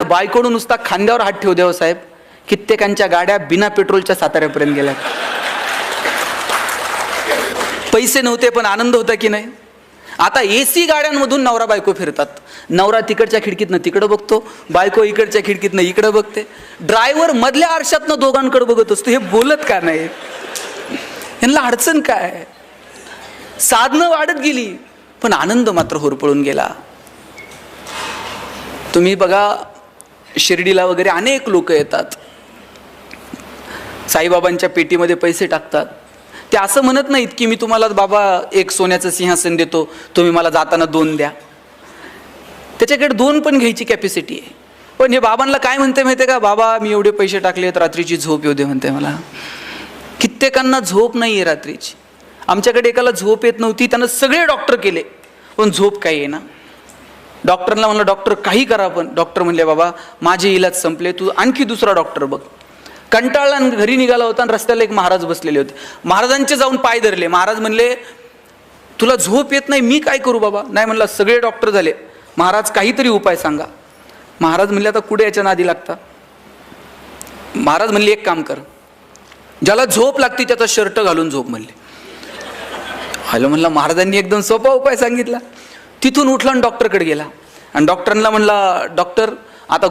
बायकोनं नुसता खांद्यावर हात ठेवू द्यावं साहेब, कित्येकांच्या गाड्या बिना पेट्रोलच्या साताऱ्यापर्यंत गेल्या. पैसे नव्हते पण आनंद होता की नाही. आता एसी गाड्यांमधून नवरा बायको फिरतात. नवरा तिकडच्या खिडकीतनं तिकडं बघतो, बायको इकडच्या खिडकीतनं इकडं बघते. ड्रायव्हर मधल्या आरशातनं दोघांकडे बघत असतो. हे बोलत का नाही? यांना अडचण काय? साधनं वाढत गेली पण आनंद मात्र होरपळून गेला. तुम्ही बघा, शिर्डीला वगैरे अनेक लोक येतात, साईबाबांच्या पेटीमध्ये पैसे टाकतात. ते असं म्हणत नाहीत की मी तुम्हाला बाबा एक सोन्याचं सिंहासन देतो, तुम्ही मला जाताना 2 द्या. त्याच्याकडे 2 पण घ्यायची कॅपॅसिटी आहे. पण हे बाबांना काय म्हणते माहिती आहे का? बाबा मी एवढे पैसे टाकलेत, रात्रीची झोप येऊ दे म्हणते मला. कित्येकांना झोप नाही आहे रात्रीची. आमच्याकडे एकाला झोप येत नव्हती, त्यानं सगळे डॉक्टर केले पण झोप काही आहे ना. डॉक्टरला म्हणलं डॉक्टर काही करा, पण डॉक्टर म्हणले बाबा माझे इलाज संपले, तू आणखी दुसरा डॉक्टर बघ. कंटाळला आणि घरी निघाला होता आणि रस्त्याला एक महाराज बसलेले होते. महाराजांचे जाऊन पाय धरले. महाराज म्हणले तुला झोप येत नाही, मी काय करू बाबा? नाही म्हणला सगळे डॉक्टर झाले, महाराज काहीतरी उपाय सांगा. महाराज म्हणले आता कुठे याच्या नादी लागता? महाराज म्हणले एक काम कर, ज्याला झोप लागते त्याचा शर्ट घालून झोप म्हणले. हॅलो म्हणला, महाराजांनी एकदम सोपा उपाय सांगितला. तिथून उठला आणि डॉक्टरकडे गेला आणि डॉक्टरांना म्हणला डॉक्टर आता